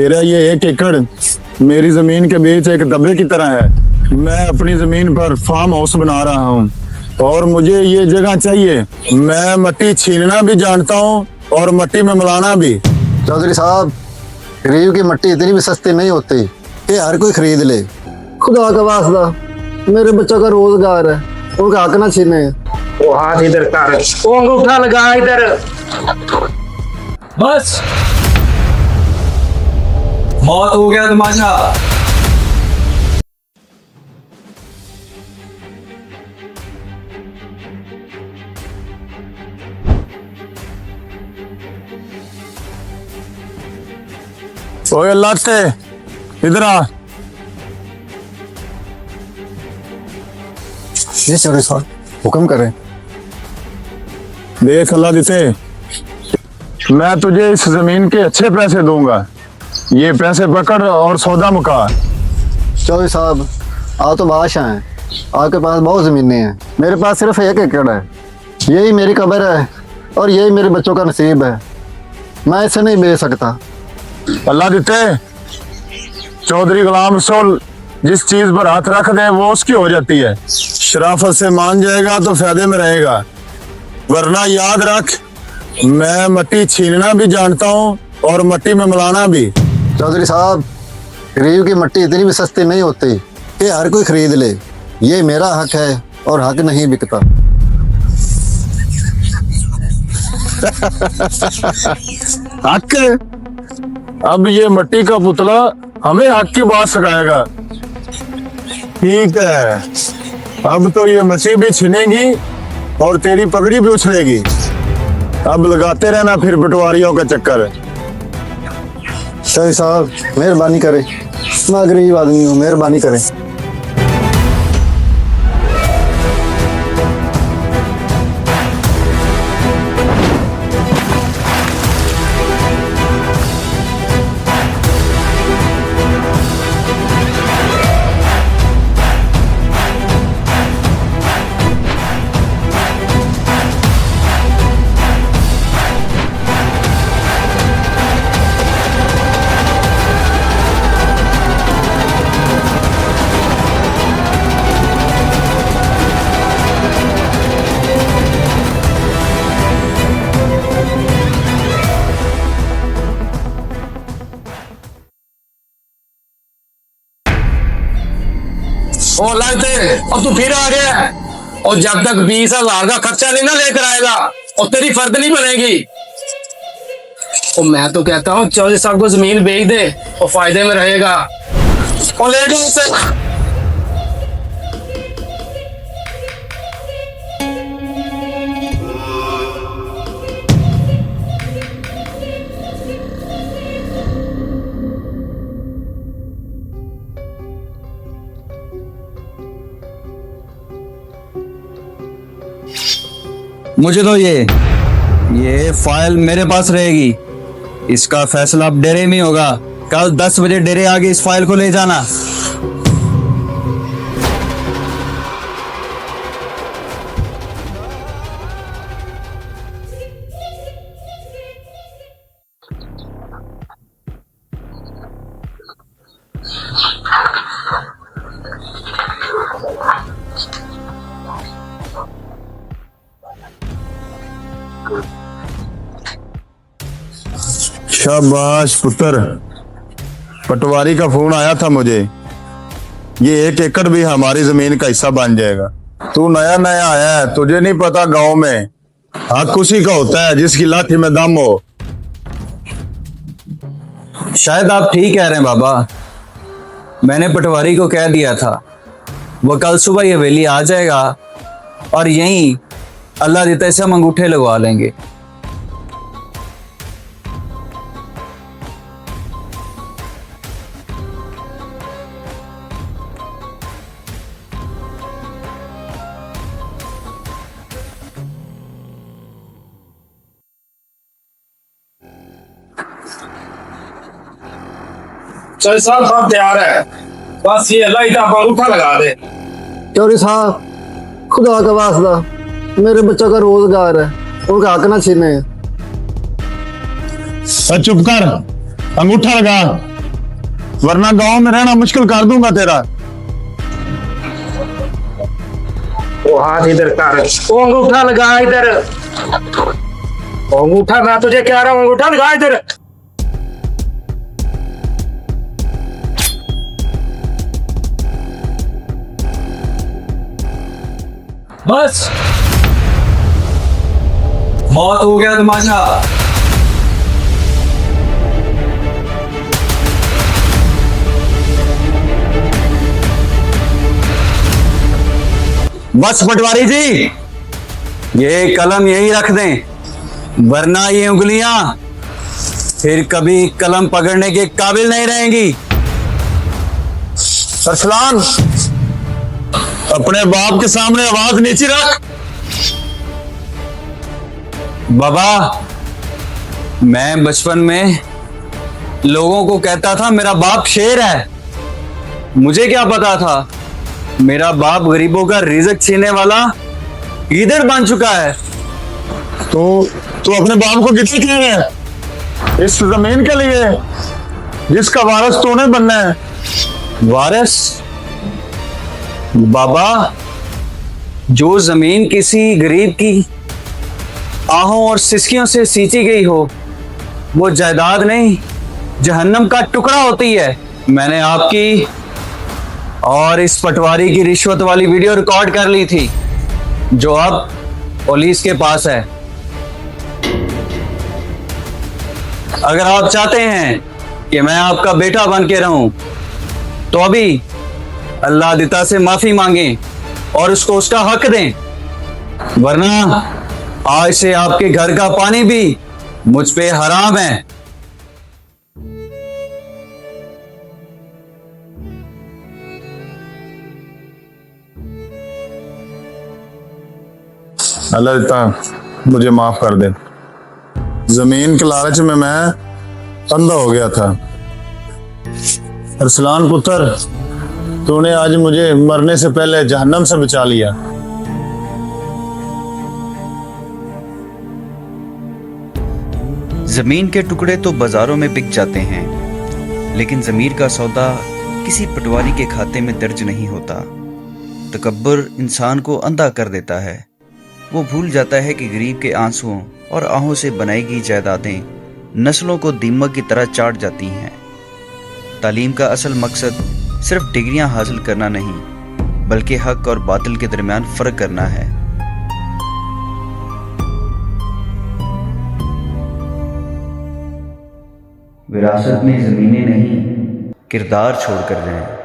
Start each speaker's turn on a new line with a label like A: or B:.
A: तेरा ये 1 एकड़ मेरी जमीन के बीच एक दबे की तरह है। मैं अपनी जमीन पर फार्म हाउस बना रहा हूँ और मुझे ये जगह चाहिए। मैं मट्टी छीनना भी जानता हूँ और मट्टी में मिलाना भी।
B: चौधरी साहब, गरीब की मट्टी इतनी भी सस्ती नहीं होती कि हर कोई खरीद ले। खुदा का वास्ता, मेरे बच्चों का रोजगार है, उनका हक ना छीने।
C: वो हाथ इधर कर, वो अंगूठा लगा इधर।
D: बस बहुत हो गया तमाशा।
A: ओए अल्लाह से इधर आ।
B: ये चौधरी साहब हुक्म करें।
A: देख अल्लाह देते, मैं तुझे इस जमीन के अच्छे पैसे दूंगा। ये पैसे पकड़ और सौदा मुका।
B: चौधरी साहब, आप तो बादशाह हैं, आपके पास बहुत ज़मीनें हैं, मेरे पास सिर्फ 1 एकड़ है। यही मेरी कब्र है और यही मेरे बच्चों का नसीब है। मैं इसे नहीं बेच सकता।
A: अल्लाह देते, चौधरी गुलाम रसूल जिस चीज पर हाथ रख दे वो उसकी हो जाती है। शराफत से मान जाएगा तो फायदे में रहेगा, वरना याद रख, मैं मट्टी छीनना भी जानता हूँ और मट्टी में मिलाना भी।
B: चौधरी साहब, गरीब की मट्टी इतनी भी सस्ती नहीं होती कि हर कोई खरीद ले। ये मेरा हक है और हक नहीं बिकता।
A: हक? अब ये मट्टी का पुतला हमें हक की बात सिखाएगा। ठीक है, अब तो ये मछली भी छिनेगी और तेरी पगड़ी भी उछलेगी। अब लगाते रहना फिर पटवारियों का चक्कर।
B: चौधरी साहब, मेहरबानी करें, मैं गरीब आदमी हूँ, मेहरबानी करें।
C: और लगते और तू फिर आ गया। और जब तक 20,000 का खर्चा नहीं ना लेकर आएगा और तेरी फर्द नहीं बनेगी। और मैं तो कहता हूँ चौधरी साहब को जमीन बेच दे और फायदे में रहेगा। और ले जाओ उसे।
D: मुझे तो ये फाइल मेरे पास रहेगी। इसका फैसला अब डेरे में होगा। कल 10 बजे डेरे आगे इस फाइल को ले जाना।
A: शाबाश पुत्र, पटवारी का फोन आया था मुझे। ये 1 एकड़ भी हमारी जमीन का हिस्सा बन जाएगा। तू नया नया आया है, तुझे नहीं पता गांव में हक उसी का होता है जिसकी लाठी में दम हो।
D: शायद आप ठीक कह रहे हैं बाबा। मैंने पटवारी को कह दिया था, वो कल सुबह ये हवेली आ जाएगा और यहीं अल्लाह देता से हम अंगूठे लगवा लेंगे।
C: चौधरी साहब सब तैयार है, बस ये अल्लाह ही आप अंगूठा लगा दे।
B: चौधरी साहब, खुदा का वास्ता, मेरे बच्चों का रोजगार है, उनका हक ना छीने।
A: चुप कर, अंगूठा लगा। वरना गांव में रहना मुश्किल कर दूंगा तेरा।
C: वो हाथ इधर कर, वो अंगूठा लगा इधर, वो अंगूठा, मैं तुझे कह रहा हूँ अंगूठा लगा इधर।
D: बस बहुत हो गया तमाशा। बस पटवारी जी, ये कलम यही रख दें, वरना ये उंगलियां फिर कभी कलम पकड़ने के काबिल नहीं रहेंगी।
A: अरसलान, अपने बाप के सामने आवाज नीचे रख।
D: बाबा, मैं बचपन में लोगों को कहता था मेरा बाप शेर है। मुझे क्या पता था मेरा बाप गरीबों का रिज़्क छीनने वाला ईदर बन चुका है।
A: तू अपने बाप को कितनी कह रहा है इस जमीन के लिए जिसका वारिस तूने बनना है?
D: वारिस? बाबा, जो जमीन किसी गरीब की आहों और सिसकियों से सींची गई हो, वो जायदाद नहीं, जहन्नम का टुकड़ा होती है। मैंने आपकी और इस पटवारी की रिश्वत वाली वीडियो रिकॉर्ड कर ली थी, जो अब पुलिस के पास है। अगर आप चाहते हैं कि मैं आपका बेटा बन के रहूं, तो अभी अल्लाह दिता से माफी मांगें और उसको उसका हक दें, वरना आज से आपके घर का पानी भी मुझ पे हराम है।
A: अल्लाह देता मुझे माफ कर दे। जमीन के लालच में मैं अंधा हो गया था। अरसलान पुत्र, तूने आज मुझे मरने से पहले जहन्नम से बचा लिया।
E: जमीन के टुकड़े तो बाजारों में बिक जाते हैं, लेकिन जमीर का सौदा किसी पटवारी के खाते में दर्ज नहीं होता। तकब्बुर इंसान को अंधा कर देता है। वो भूल जाता है कि गरीब के आंसुओं और आहों से बनाई गई जायदादें नस्लों को दीमक की तरह चाट जाती हैं। तालीम का असल मकसद सिर्फ डिग्रियां हासिल करना नहीं, बल्कि हक और बातिल के दरमियान फ़र्क करना है। विरासत में ज़मीनें नहीं, किरदार छोड़ कर जाएं।